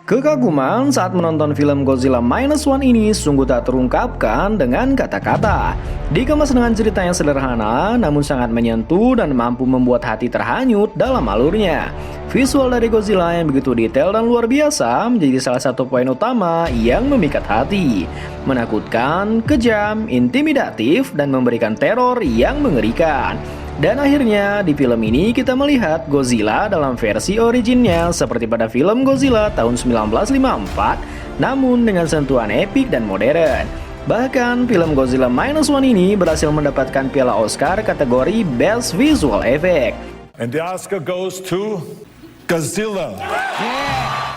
Kekaguman saat menonton film Godzilla Minus One ini sungguh tak terungkapkan dengan kata-kata. Dikemas dengan cerita yang sederhana, namun sangat menyentuh dan mampu membuat hati terhanyut dalam alurnya. Visual dari Godzilla yang begitu detail dan luar biasa menjadi salah satu poin utama yang memikat hati. Menakutkan, kejam, intimidatif, dan memberikan teror yang mengerikan. Dan akhirnya di film ini kita melihat Godzilla dalam versi originnya seperti pada film Godzilla tahun 1954, namun dengan sentuhan epik dan modern. Bahkan film Godzilla Minus One ini berhasil mendapatkan piala Oscar kategori Best Visual Effect. And the Oscar goes to Godzilla.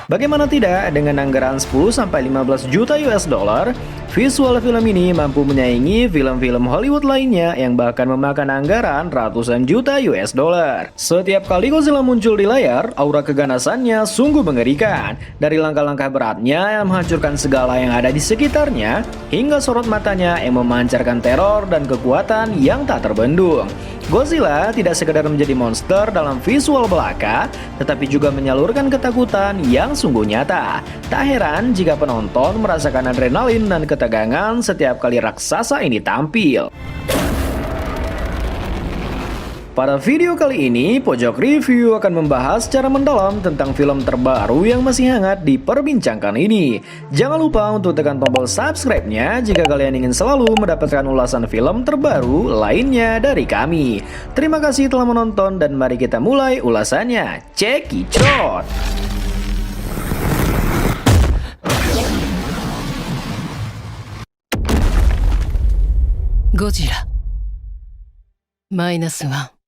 Bagaimana tidak, dengan anggaran 10-15 juta US dollar, visual film ini mampu menyaingi film-film Hollywood lainnya yang bahkan memakan anggaran ratusan juta US dollar. Setiap kali Godzilla muncul di layar, aura keganasannya sungguh mengerikan. Dari langkah-langkah beratnya yang menghancurkan segala yang ada di sekitarnya, hingga sorot matanya yang memancarkan teror dan kekuatan yang tak terbendung. Godzilla tidak sekedar menjadi monster dalam visual belaka, tetapi juga menyalurkan ketakutan yang sungguh nyata. Tak heran jika penonton merasakan adrenalin dan ketegangan setiap kali raksasa ini tampil. Pada video kali ini, Pojok Review akan membahas secara mendalam tentang film terbaru yang masih hangat diperbincangkan ini. Jangan lupa untuk tekan tombol subscribe-nya jika kalian ingin selalu mendapatkan ulasan film terbaru lainnya dari kami. Terima kasih telah menonton dan mari kita mulai ulasannya. Cekicot! Godzilla Minus One.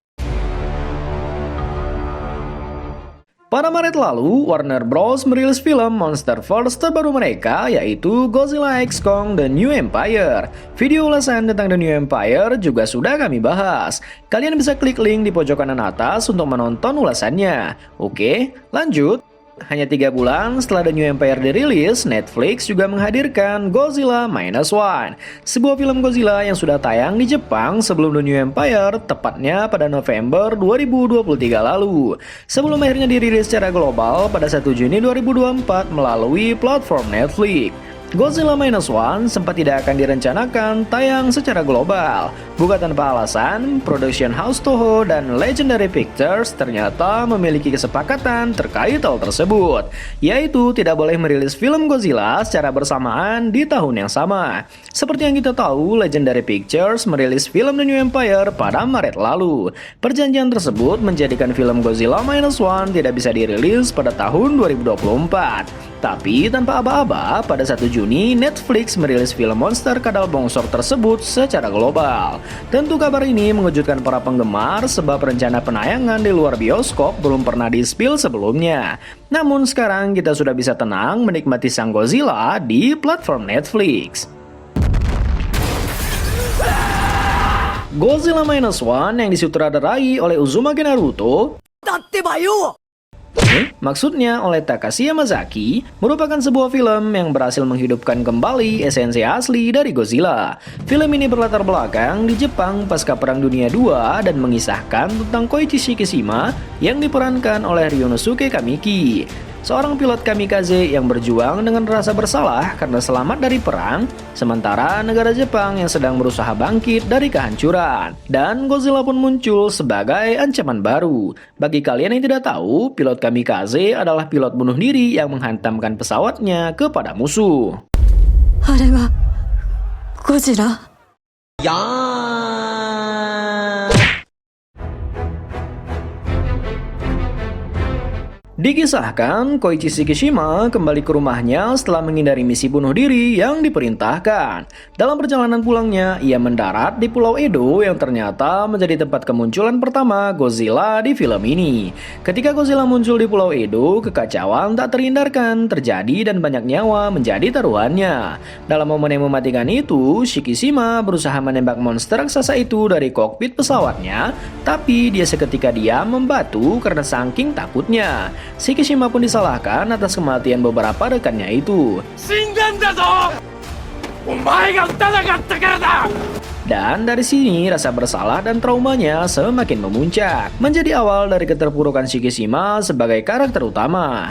Pada Maret lalu, Warner Bros. Merilis film MonsterVerse terbaru mereka, yaitu Godzilla x Kong The New Empire. Video ulasan tentang The New Empire juga sudah kami bahas. Kalian bisa klik link di pojok kanan atas untuk menonton ulasannya. Oke, lanjut. Hanya 3 bulan setelah The New Empire dirilis, Netflix juga menghadirkan Godzilla Minus One, sebuah film Godzilla yang sudah tayang di Jepang sebelum The New Empire, tepatnya pada November 2023 lalu. Sebelum akhirnya dirilis secara global pada 1 Juni 2024 melalui platform Netflix. Godzilla Minus One sempat tidak akan direncanakan tayang secara global. Bukan tanpa alasan, Production House Toho dan Legendary Pictures ternyata memiliki kesepakatan terkait hal tersebut, yaitu tidak boleh merilis film Godzilla secara bersamaan di tahun yang sama. Seperti yang kita tahu, Legendary Pictures merilis film The New Empire pada Maret lalu. Perjanjian tersebut menjadikan film Godzilla Minus One tidak bisa dirilis pada tahun 2024. Tapi tanpa aba-aba, pada 1 Juni, Netflix merilis film monster kadal bongsor tersebut secara global. Tentu kabar ini mengejutkan para penggemar sebab rencana penayangan di luar bioskop belum pernah di-spill sebelumnya. Namun sekarang kita sudah bisa tenang menikmati sang Godzilla di platform Netflix. Godzilla Minus One yang disutradarai oleh Uzumaki Naruto maksudnya oleh Takashi Yamazaki, merupakan sebuah film yang berhasil menghidupkan kembali esensi asli dari Godzilla. Film ini berlatar belakang di Jepang pasca Perang Dunia II dan mengisahkan tentang Koichi Shikishima yang diperankan oleh Ryonosuke Kamiki, seorang pilot kamikaze yang berjuang dengan rasa bersalah karena selamat dari perang, sementara negara Jepang yang sedang berusaha bangkit dari kehancuran. Dan Godzilla pun muncul sebagai ancaman baru. Bagi kalian yang tidak tahu, pilot kamikaze adalah pilot bunuh diri yang menghantamkan pesawatnya kepada musuh. Arewa Godzilla? Dikisahkan, Koichi Shikishima kembali ke rumahnya setelah menghindari misi bunuh diri yang diperintahkan. Dalam perjalanan pulangnya, ia mendarat di Pulau Edo yang ternyata menjadi tempat kemunculan pertama Godzilla di film ini. Ketika Godzilla muncul di Pulau Edo, kekacauan tak terhindarkan terjadi dan banyak nyawa menjadi taruhannya. Dalam momen yang mematikan itu, Shikishima berusaha menembak monster raksasa itu dari kokpit pesawatnya, tapi dia seketika diam membatu karena saking takutnya. Shikishima pun disalahkan atas kematian beberapa rekannya itu. Dan dari sini rasa bersalah dan traumanya semakin memuncak, menjadi awal dari keterpurukan Shikishima sebagai karakter utama.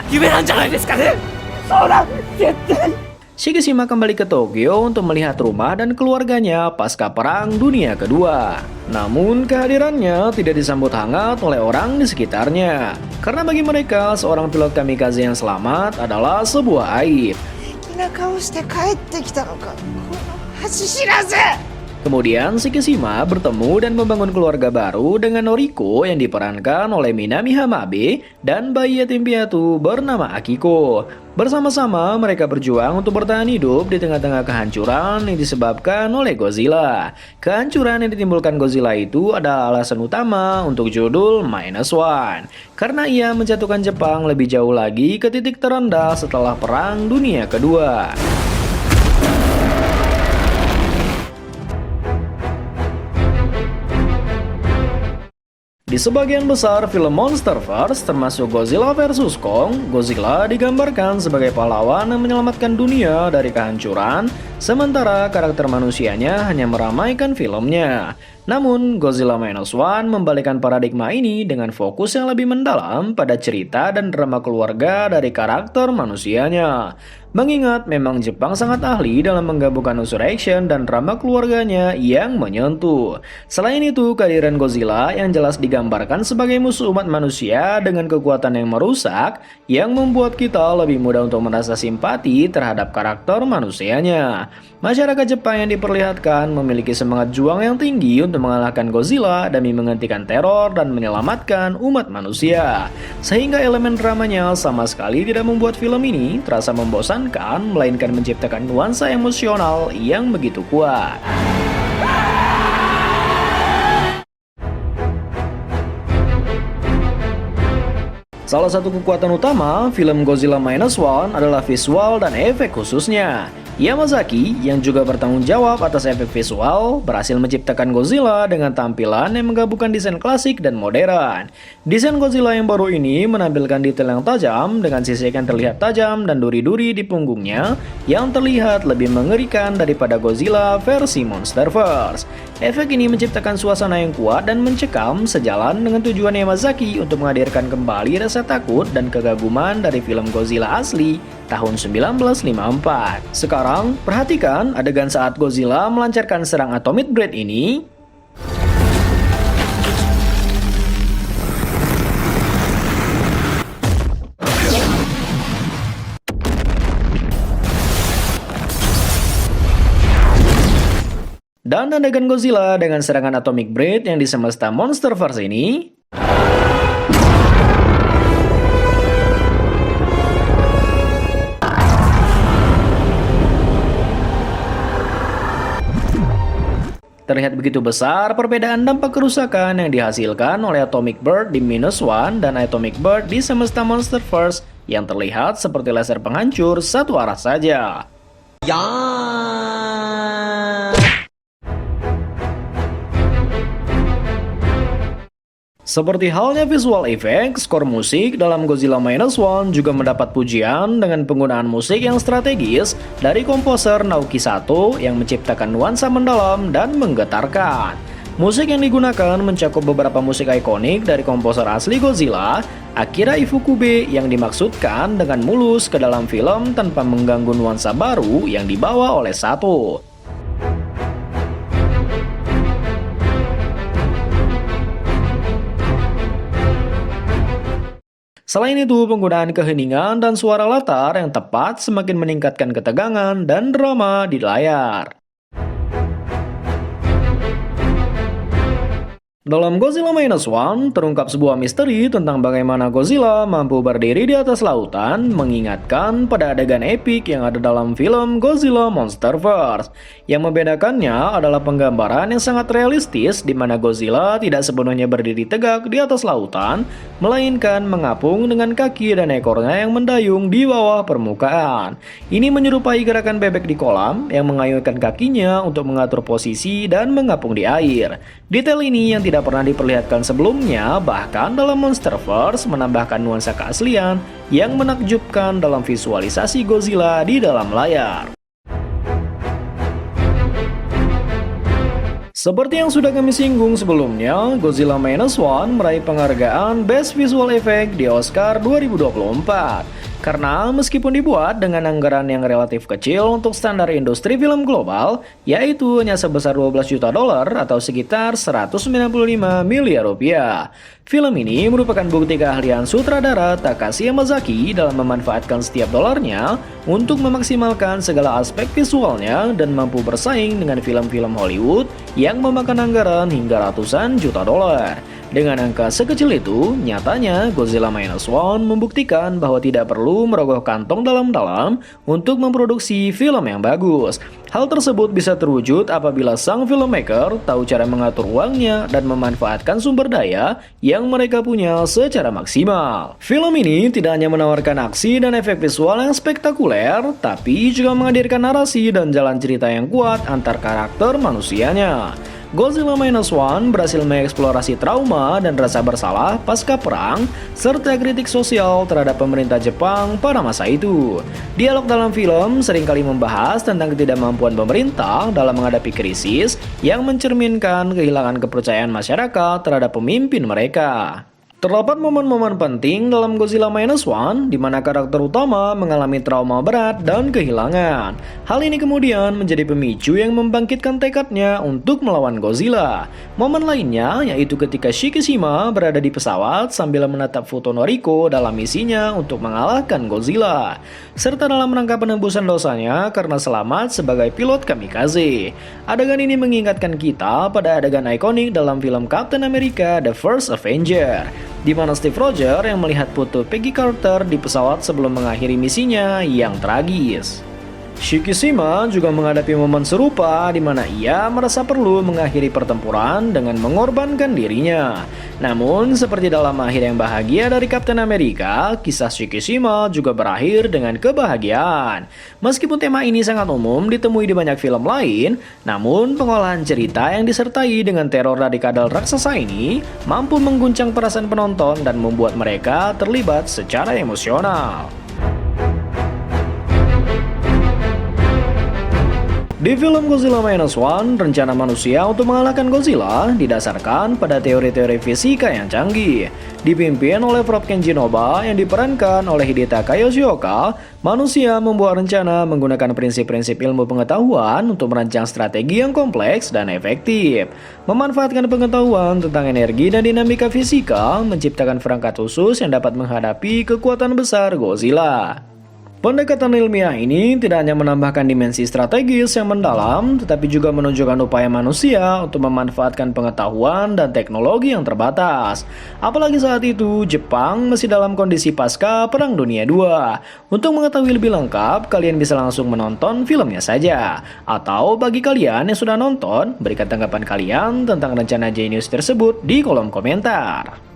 Shikishima kembali ke Tokyo untuk melihat rumah dan keluarganya pasca Perang Dunia Kedua. Namun kehadirannya tidak disambut hangat oleh orang di sekitarnya. Karena bagi mereka, seorang pilot kamikaze yang selamat adalah sebuah aib. な顔して帰ってきたのか、この恥知らず。 Kemudian Shikishima bertemu dan membangun keluarga baru dengan Noriko yang diperankan oleh Minami Hamabe dan bayi yatim piatu bernama Akiko. Bersama-sama mereka berjuang untuk bertahan hidup di tengah-tengah kehancuran yang disebabkan oleh Godzilla. Kehancuran yang ditimbulkan Godzilla itu adalah alasan utama untuk judul Minus One. Karena ia menjatuhkan Jepang lebih jauh lagi ke titik terendah setelah Perang Dunia Kedua. Di sebagian besar film Monsterverse, termasuk Godzilla vs Kong, Godzilla digambarkan sebagai pahlawan yang menyelamatkan dunia dari kehancuran, sementara karakter manusianya hanya meramaikan filmnya. Namun, Godzilla Minus One membalikkan paradigma ini dengan fokus yang lebih mendalam pada cerita dan drama keluarga dari karakter manusianya. Mengingat memang Jepang sangat ahli dalam menggabungkan unsur action dan drama keluarganya yang menyentuh. Selain itu, kehadiran Godzilla yang jelas digambarkan sebagai musuh umat manusia dengan kekuatan yang merusak, yang membuat kita lebih mudah untuk merasa simpati terhadap karakter manusianya. Masyarakat Jepang yang diperlihatkan memiliki semangat juang yang tinggi untuk mengalahkan Godzilla demi menghentikan teror dan menyelamatkan umat manusia. Sehingga elemen dramanya sama sekali tidak membuat film ini terasa membosankan, melainkan menciptakan nuansa emosional yang begitu kuat. Salah satu kekuatan utama film Godzilla Minus One adalah visual dan efek khususnya. Yamazaki, yang juga bertanggung jawab atas efek visual, berhasil menciptakan Godzilla dengan tampilan yang menggabungkan desain klasik dan modern. Desain Godzilla yang baru ini menampilkan detail yang tajam dengan sisik yang terlihat tajam dan duri-duri di punggungnya yang terlihat lebih mengerikan daripada Godzilla versi Monsterverse. Efek ini menciptakan suasana yang kuat dan mencekam, sejalan dengan tujuan Yamazaki untuk menghadirkan kembali rasa takut dan kegaguman dari film Godzilla asli tahun 1954. Sekarang, perhatikan adegan saat Godzilla melancarkan serang Atomic Blade ini. Dan adegan Godzilla dengan serangan Atomic Blade yang di semesta Monsterverse ini. Terlihat begitu besar perbedaan dampak kerusakan yang dihasilkan oleh Atomic Bird di Minus One dan Atomic Bird di semesta Monsterverse yang terlihat seperti laser penghancur satu arah saja. Seperti halnya visual effect, skor musik dalam Godzilla Minus One juga mendapat pujian dengan penggunaan musik yang strategis dari komposer Naoki Sato yang menciptakan nuansa mendalam dan menggetarkan. Musik yang digunakan mencakup beberapa musik ikonik dari komposer asli Godzilla, Akira Ifukube, yang dimaksudkan dengan mulus ke dalam film tanpa mengganggu nuansa baru yang dibawa oleh Sato. Selain itu, penggunaan keheningan dan suara latar yang tepat semakin meningkatkan ketegangan dan drama di layar. Dalam Godzilla Minus One, terungkap sebuah misteri tentang bagaimana Godzilla mampu berdiri di atas lautan, mengingatkan pada adegan epik yang ada dalam film Godzilla Monsterverse. Yang membedakannya adalah penggambaran yang sangat realistis di mana Godzilla tidak sepenuhnya berdiri tegak di atas lautan, melainkan mengapung dengan kaki dan ekornya yang mendayung di bawah permukaan. Ini menyerupai gerakan bebek di kolam yang mengayunkan kakinya untuk mengatur posisi dan mengapung di air. Detail ini yang tidak pernah diperlihatkan sebelumnya, bahkan dalam Monsterverse menambahkan nuansa keaslian yang menakjubkan dalam visualisasi Godzilla di dalam layar. Seperti yang sudah kami singgung sebelumnya, Godzilla Minus One meraih penghargaan Best Visual Effect di Oscar 2024. Karena meskipun dibuat dengan anggaran yang relatif kecil untuk standar industri film global, yaitu hanya sebesar 12 juta dolar atau sekitar 195 miliar rupiah. Film ini merupakan bukti keahlian sutradara Takashi Yamazaki dalam memanfaatkan setiap dolarnya untuk memaksimalkan segala aspek visualnya dan mampu bersaing dengan film-film Hollywood yang memakan anggaran hingga ratusan juta dolar. Dengan angka sekecil itu, nyatanya Godzilla Minus One membuktikan bahwa tidak perlu merogoh kantong dalam-dalam untuk memproduksi film yang bagus. Hal tersebut bisa terwujud apabila sang filmmaker tahu cara mengatur uangnya dan memanfaatkan sumber daya yang mereka punya secara maksimal. Film ini tidak hanya menawarkan aksi dan efek visual yang spektakuler, tapi juga menghadirkan narasi dan jalan cerita yang kuat antar karakter manusianya. Godzilla Minus One berhasil mengeksplorasi trauma dan rasa bersalah pasca perang, serta kritik sosial terhadap pemerintah Jepang pada masa itu. Dialog dalam film seringkali membahas tentang ketidakmampuan pemerintah dalam menghadapi krisis yang mencerminkan kehilangan kepercayaan masyarakat terhadap pemimpin mereka. Terdapat momen-momen penting dalam Godzilla Minus One di mana karakter utama mengalami trauma berat dan kehilangan. Hal ini kemudian menjadi pemicu yang membangkitkan tekadnya untuk melawan Godzilla. Momen lainnya yaitu ketika Shikishima berada di pesawat sambil menatap foto Noriko dalam misinya untuk mengalahkan Godzilla, serta dalam rangka penembusan dosanya karena selamat sebagai pilot kamikaze. Adegan ini mengingatkan kita pada adegan ikonik dalam film Captain America The First Avenger, di mana Steve Rogers yang melihat foto Peggy Carter di pesawat sebelum mengakhiri misinya yang tragis. Shikishima juga menghadapi momen serupa di mana ia merasa perlu mengakhiri pertempuran dengan mengorbankan dirinya. Namun, seperti dalam akhir yang bahagia dari Captain America, kisah Shikishima juga berakhir dengan kebahagiaan. Meskipun tema ini sangat umum ditemui di banyak film lain, namun pengolahan cerita yang disertai dengan teror dari kadal raksasa ini mampu mengguncang perasaan penonton dan membuat mereka terlibat secara emosional. Di film Godzilla Minus One, rencana manusia untuk mengalahkan Godzilla didasarkan pada teori-teori fisika yang canggih. Dipimpin oleh Prof. Kenji Noba yang diperankan oleh Hidetaka Yoshioka, manusia membuat rencana menggunakan prinsip-prinsip ilmu pengetahuan untuk merancang strategi yang kompleks dan efektif. Memanfaatkan pengetahuan tentang energi dan dinamika fisika, menciptakan perangkat khusus yang dapat menghadapi kekuatan besar Godzilla. Pendekatan ilmiah ini tidak hanya menambahkan dimensi strategis yang mendalam, tetapi juga menunjukkan upaya manusia untuk memanfaatkan pengetahuan dan teknologi yang terbatas. Apalagi saat itu, Jepang masih dalam kondisi pasca Perang Dunia II. Untuk mengetahui lebih lengkap, kalian bisa langsung menonton filmnya saja. Atau bagi kalian yang sudah nonton, berikan tanggapan kalian tentang rencana jenius tersebut di kolom komentar.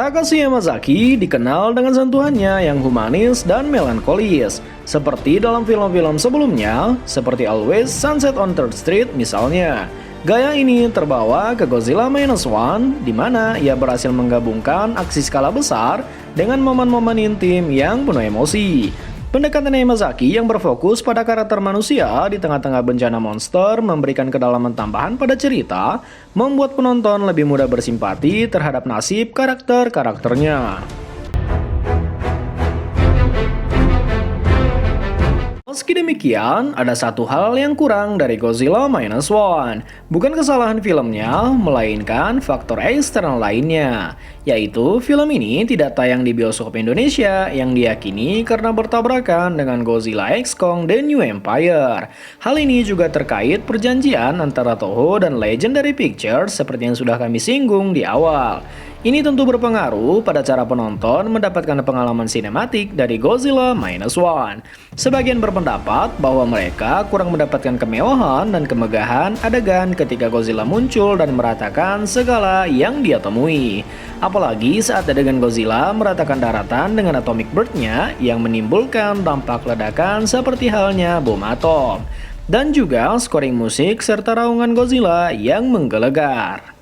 Takashi Yamazaki dikenal dengan sentuhannya yang humanis dan melankolis, seperti dalam film-film sebelumnya, seperti Always Sunset on 3rd Street misalnya. Gaya ini terbawa ke Godzilla Minus One, di mana ia berhasil menggabungkan aksi skala besar dengan momen-momen intim yang penuh emosi. Pendekatan Yamazaki yang berfokus pada karakter manusia di tengah-tengah bencana monster memberikan kedalaman tambahan pada cerita, membuat penonton lebih mudah bersimpati terhadap nasib karakter-karakternya. Meski demikian, ada satu hal yang kurang dari Godzilla Minus One. Bukan kesalahan filmnya, melainkan faktor eksternal lainnya. Yaitu film ini tidak tayang di bioskop Indonesia yang diyakini karena bertabrakan dengan Godzilla X Kong The New Empire. Hal ini juga terkait perjanjian antara Toho dan Legendary Pictures seperti yang sudah kami singgung di awal. Ini tentu berpengaruh pada cara penonton mendapatkan pengalaman sinematik dari Godzilla Minus One. Sebagian berpendapat bahwa mereka kurang mendapatkan kemewahan dan kemegahan adegan ketika Godzilla muncul dan meratakan segala yang dia temui. Apalagi saat adegan Godzilla meratakan daratan dengan atomic bird-nya yang menimbulkan dampak ledakan seperti halnya bom atom. Dan juga scoring musik serta raungan Godzilla yang menggelegar.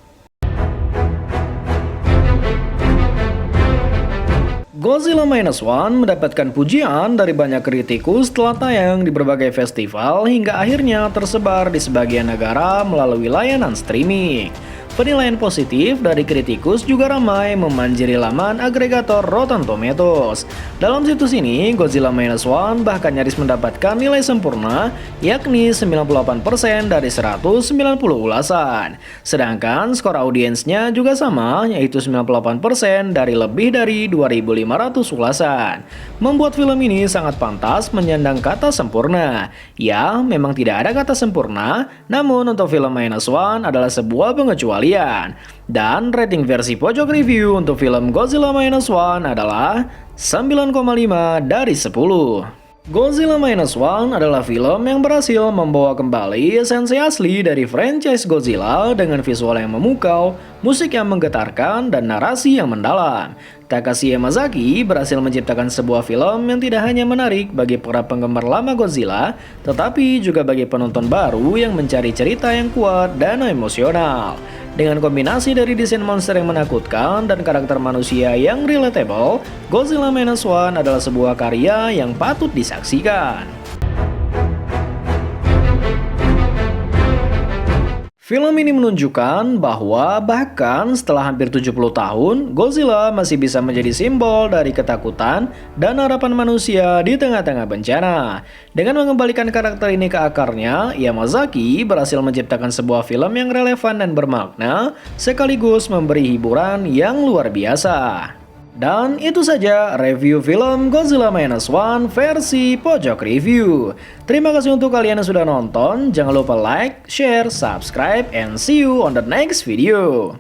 Godzilla Minus One mendapatkan pujian dari banyak kritikus setelah tayang di berbagai festival hingga akhirnya tersebar di sebagian negara melalui layanan streaming. Penilaian positif dari kritikus juga ramai memanjiri laman agregator Rotten Tomatoes. Dalam situs ini, Godzilla Minus One bahkan nyaris mendapatkan nilai sempurna, yakni 98% dari 190 ulasan. Sedangkan skor audiensnya juga sama, yaitu 98% dari lebih dari 2.500 ulasan. Membuat film ini sangat pantas menyandang kata sempurna. Ya, memang tidak ada kata sempurna, namun untuk film Minus One adalah sebuah pengecualian. Dan rating versi pojok review untuk film Godzilla Minus One adalah 9,5 dari 10. Godzilla Minus One adalah film yang berhasil membawa kembali esensi asli dari franchise Godzilla dengan visual yang memukau, musik yang menggetarkan, dan narasi yang mendalam. Takashi Yamazaki berhasil menciptakan sebuah film yang tidak hanya menarik bagi para penggemar lama Godzilla, tetapi juga bagi penonton baru yang mencari cerita yang kuat dan emosional. Dengan kombinasi dari desain monster yang menakutkan dan karakter manusia yang relatable, Godzilla Minus One adalah sebuah karya yang patut disaksikan. Film ini menunjukkan bahwa bahkan setelah hampir 70 tahun, Godzilla masih bisa menjadi simbol dari ketakutan dan harapan manusia di tengah-tengah bencana. Dengan mengembalikan karakter ini ke akarnya, Yamazaki berhasil menciptakan sebuah film yang relevan dan bermakna, sekaligus memberi hiburan yang luar biasa. Dan itu saja review film Godzilla Minus One versi pojok review. Terima kasih untuk kalian yang sudah nonton. Jangan lupa like, share, subscribe, and see you on the next video.